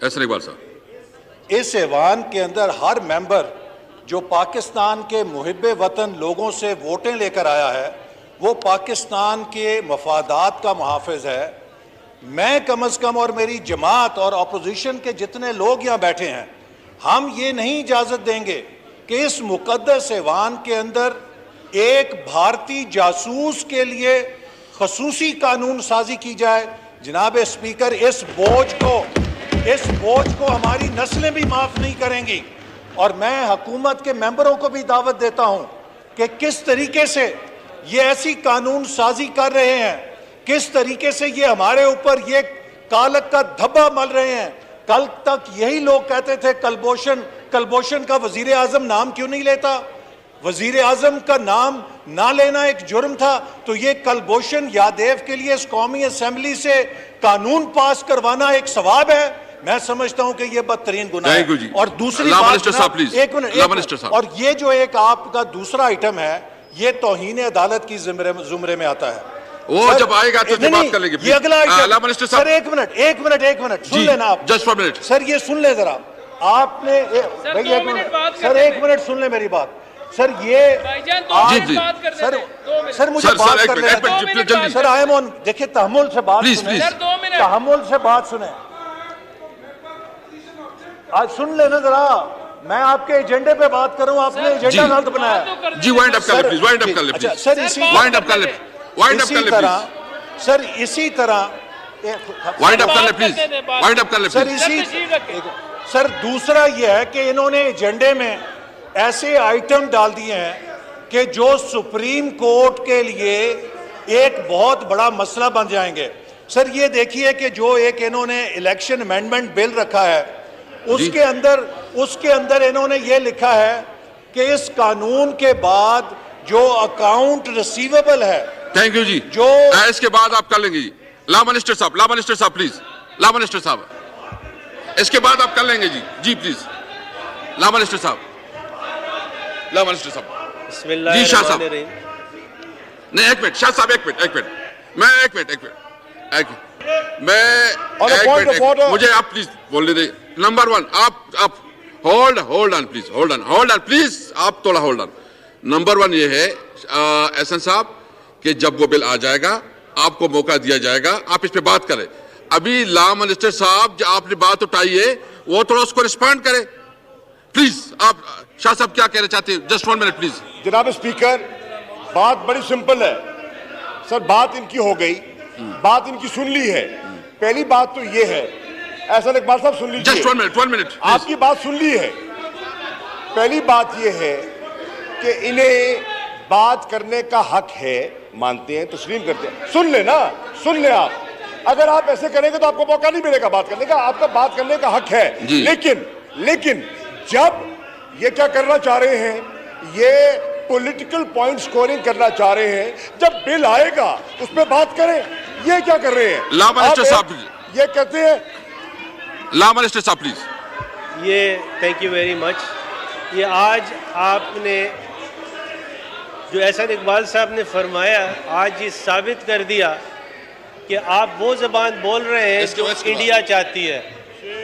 احسن اقبال صاحب. اس ایوان کے اندر ہر ممبر جو پاکستان کے محب وطن لوگوں سے ووٹیں لے کر آیا ہے وہ پاکستان کے مفادات کا محافظ ہے. میں کم از کم اور میری جماعت اور اپوزیشن کے جتنے لوگ یہاں بیٹھے ہیں ہم یہ نہیں اجازت دیں گے کہ اس مقدس ایوان کے اندر ایک بھارتی جاسوس کے لیے خصوصی قانون سازی کی جائے. جناب اسپیکر اس بوجھ کو ہماری نسلیں بھی معاف نہیں کریں گی. اور میں حکومت کے ممبروں کو بھی دعوت دیتا ہوں کہ کس طریقے سے یہ ایسی قانون سازی کر رہے ہیں, کس طریقے سے یہ ہمارے اوپر یہ کالک کا دھبا مل رہے ہیں. کل تک یہی لوگ کہتے تھے کلبھوشن کا وزیر اعظم نام کیوں نہیں لیتا, وزیر اعظم کا نام نہ لینا ایک جرم تھا, تو یہ کلبھوشن یادیو کے لیے اس قومی اسمبلی سے قانون پاس کروانا ایک ثواب ہے. میں سمجھتا ہوں کہ یہ بدترین گناہ ہے. اور دوسری بات ایک منٹ, اور یہ جو ایک آپ کا دوسرا آئٹم ہے یہ توہین عدالت کی زمرے میں آتا ہے. وہ جب آئے گا تو بات کر لیں گے. یہ اگلا آئٹم سر ایک منٹ سن لینا آپ جسٹ فار منٹ سر, یہ سن لیں ذرا آپ نے سر ایک منٹ سن لیں میری بات سر. یہ سر مجھے بات کر لیں سر. آئی ایم آن, دیکھیں تحمل سے بات سنیں, تحمل سے بات سنیں, آج سن لینا ذرا. میں آپ کے ایجنڈے پہ بات کر رہا ہوں, آپ نے ایجنڈا غلط بنایا. جی وائنڈ اپ کر لیں پلیز, وائنڈ اپ کر لیں پلیز سر. وائنڈ اپ کر لیں, وائنڈ اپ کر لیں پلیز سر. اسی طرح وائنڈ اپ کر لیں پلیز, وائنڈ اپ کر لیں پلیز. سر دوسرا یہ ہے کہ انہوں نے ایجنڈے میں ایسے آئٹم ڈال دیے ہیں کہ جو سپریم کورٹ کے لیے ایک بہت بڑا مسئلہ بن جائیں گے. سر یہ دیکھیے کہ جو ایک انہوں نے الیکشن امینڈمنٹ بل رکھا ہے اس کے اندر انہوں نے یہ لکھا ہے کہ اس قانون کے بعد جو اکاؤنٹ ریسیویبل ہے. تھینک یو جی. جو اس کے بعد آپ کر لیں گے جی. لا منسٹر صاحب پلیز, لا منسٹر صاحب اس کے بعد آپ کر لیں گے جی. جی پلیز لا منسٹر صاحب, لا منسٹر صاحب. بسم اللہ جی شاہ صاحب. الرحمن الرحیم. نہیں ایک منٹ شاہ صاحب, ایک منٹ میں ایک منٹ مجھے آپ پلیز بولنے دیں. نمبر ون, آپ ہولڈ آن پلیز, آپ تھوڑا ہولڈ آن. نمبر ون یہ ہے احسن صاحب کہ جب وہ بل آ جائے گا آپ کو موقع دیا جائے گا, آپ اس پہ بات کریں. ابھی لا منسٹر صاحب جو آپ نے بات اٹھائی ہے وہ تھوڑا اس کو رسپونڈ کریں پلیز. آپ شاہ صاحب کیا کہنا چاہتے ہیں, جسٹ 1 منٹ پلیز. جناب اسپیکر, بات بڑی سمپل ہے سر. بات ان کی ہو گئی, بات ان کی سن لی ہے. پہلی بات تو یہ ہے, احسن اقبال صاحب سن لیجیے, جسٹ 1 منٹ آپ کی بات سن لی ہے. پہلی بات یہ ہے کہ انہیں بات کرنے کا حق ہے, مانتے ہیں, تسلیم کرتے ہیں. سن لیں آپ. اگر آپ ایسے کریں گے تو آپ کو موقع نہیں ملے گا بات کرنے کا. آپ کا بات کرنے کا حق ہے. لیکن جب یہ کیا کرنا چاہ رہے ہیں, یہ پولیٹیکل پوائنٹ سکورنگ کرنا چاہ رہے ہیں. جب بل آئے گا اس پہ بات کریں. یہ کیا کر رہے ہیں لا منسٹر صاحب, یہ کہتے ہیں لا منسٹر صاحب پلیز. یہ تھینک یو ویری مچ. یہ آج آپ نے جو احسن اقبال صاحب نے فرمایا, آج یہ ثابت کر دیا کہ آپ وہ زبان بول رہے ہیں جو انڈیا چاہتی ہے.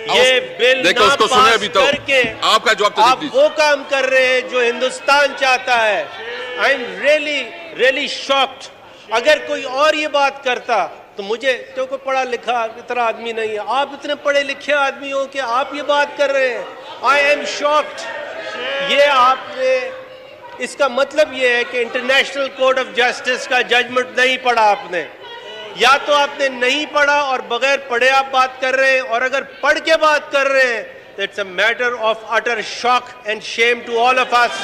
یہ بل نہ پاس کر کے آپ کا جواب آپ وہ کام کر رہے ہیں جو ہندوستان چاہتا ہے. I am really shocked. اگر کوئی اور یہ بات کرتا تو مجھے تو کوئی پڑھا لکھا اتنا آدمی نہیں ہے, آپ اتنے پڑھے لکھے آدمی ہو کہ آپ یہ بات کر رہے ہیں. آئی ایم شاکڈ. یہ آپ نے, اس کا مطلب یہ ہے کہ انٹرنیشنل کورٹ آف جسٹس کا ججمنٹ نہیں پڑھا آپ نے, یا تو آپ نے نہیں پڑھا اور بغیر پڑھے آپ بات کر رہے ہیں, اور اگر پڑھ کے بات کر رہے ہیں تو it's a matter of utter shock and shame to all of us.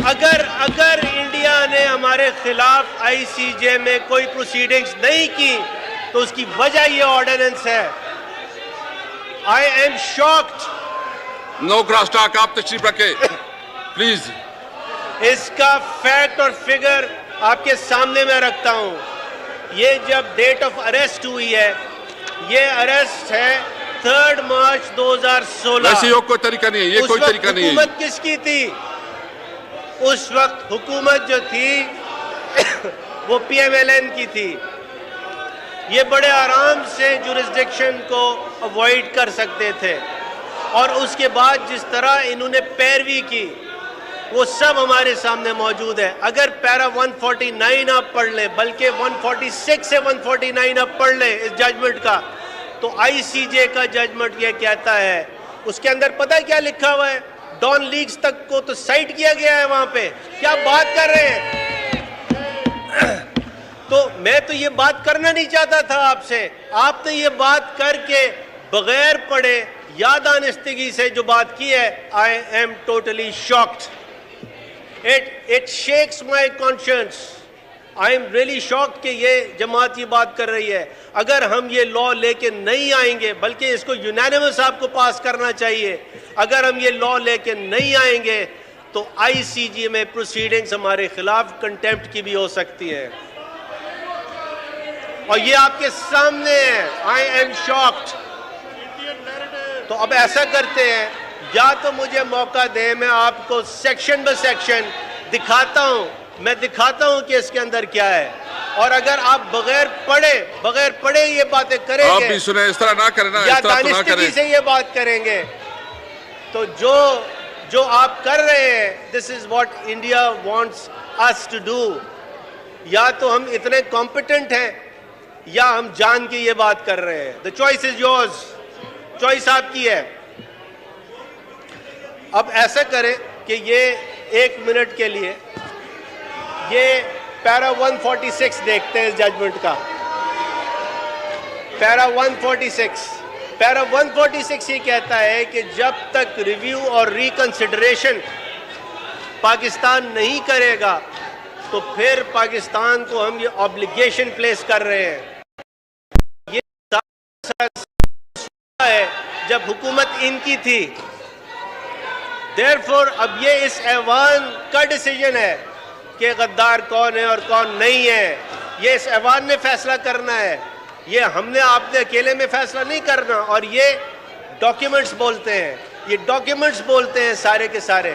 اگر انڈیا نے ہمارے خلاف آئی سی جے میں کوئی پروسیڈنگز نہیں کی تو اس کی وجہ یہ آرڈیننس ہے. I am shocked. No cross talk, آپ تشریف رکھیں پلیز. اس کا فیکٹ اور فگر آپ کے سامنے میں رکھتا ہوں. یہ جب ڈیٹ آف اریسٹ ہوئی ہے, یہ اریسٹ ہے 3 مارچ 2016. ویسے کوئی طریقہ نہیں ہے, یہ کوئی طریقہ نہیں ہے. حکومت کس کی تھی اس وقت؟ حکومت جو تھی وہ پی ایم ایل این کی تھی. یہ بڑے آرام سے جورسڈکشن کو اوائڈ کر سکتے تھے، اور اس کے بعد جس طرح انہوں نے پیروی کی وہ سب ہمارے سامنے موجود ہے۔ اگر پیرا 149 آپ پڑھ لیں، بلکہ 146 سے 149 آپ پڑھ لیں اس ججمنٹ کا، تو آئی سی جے کا ججمنٹ یہ کہتا ہے، اس کے اندر پتہ کیا لکھا ہوا ہے؟ ڈان لیگز تک کو تو سائٹ کیا گیا ہے وہاں پہ۔ کیا بات کر رہے ہیں؟ تو میں تو یہ بات کرنا نہیں چاہتا تھا آپ سے، آپ نے یہ بات کر کے بغیر پڑھے یا دانستگی سے جو بات کی ہے، I am totally shocked. It shakes my conscience. I am really shocked کہ یہ جماعت یہ بات کر رہی ہے۔ اگر ہم یہ لا لے کے نہیں آئیں گے، بلکہ اس کو یونینیمس آپ کو پاس کرنا چاہیے، اگر ہم یہ لا لے کے نہیں آئیں گے تو آئی سی جی میں پروسیڈنگز ہمارے خلاف کنٹیمپٹ کی بھی ہو سکتی ہیں، اور یہ آپ کے سامنے ہے۔ I am shocked. تو اب ایسا کرتے ہیں، یا تو مجھے موقع دیں، میں آپ کو سیکشن بہ سیکشن دکھاتا ہوں کہ اس کے اندر کیا ہے، اور اگر آپ بغیر پڑھے یہ باتیں کریں آپ گے بھی سنیں، اس طرح نہ کریں نا، یا اس طرح تو نہ دانستگی کریں۔ سے یہ بات کریں گے، تو جو آپ کر رہے ہیں، this is what India wants us to do۔ یا تو ہم اتنے کمپیٹنٹ ہیں یا ہم جان کے یہ بات کر رہے ہیں۔ The choice is yours، choice آپ کی ہے۔ اب ایسا کریں کہ یہ 1 منٹ کے لیے یہ پیرا 146 دیکھتے ہیں اس ججمنٹ کا۔ پیرا 146 یہ کہتا ہے کہ جب تک ریویو اور ریکنسیڈریشن پاکستان نہیں کرے گا تو پھر پاکستان کو ہم یہ آبلیگیشن پلیس کر رہے ہیں۔ یہ ہے جب حکومت ان کی تھی، therefore اب یہ اس ایوان کا ڈیسیجن ہے کہ غدار کون ہے اور کون نہیں ہے، یہ اس ایوان نے فیصلہ کرنا ہے، یہ ہم نے آپ نے اکیلے میں فیصلہ نہیں کرنا۔ اور یہ ڈاکیومنٹس بولتے ہیں سارے کے سارے۔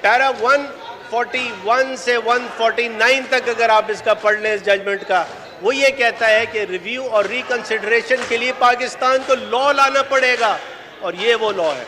پیرا 141 سے 149 تک اگر آپ اس کا پڑھ لیں اس ججمنٹ کا، وہ یہ کہتا ہے کہ ریویو اور ریکنسیڈریشن کے لیے پاکستان کو لا لانا پڑے گا، اور یہ وہ لا ہے۔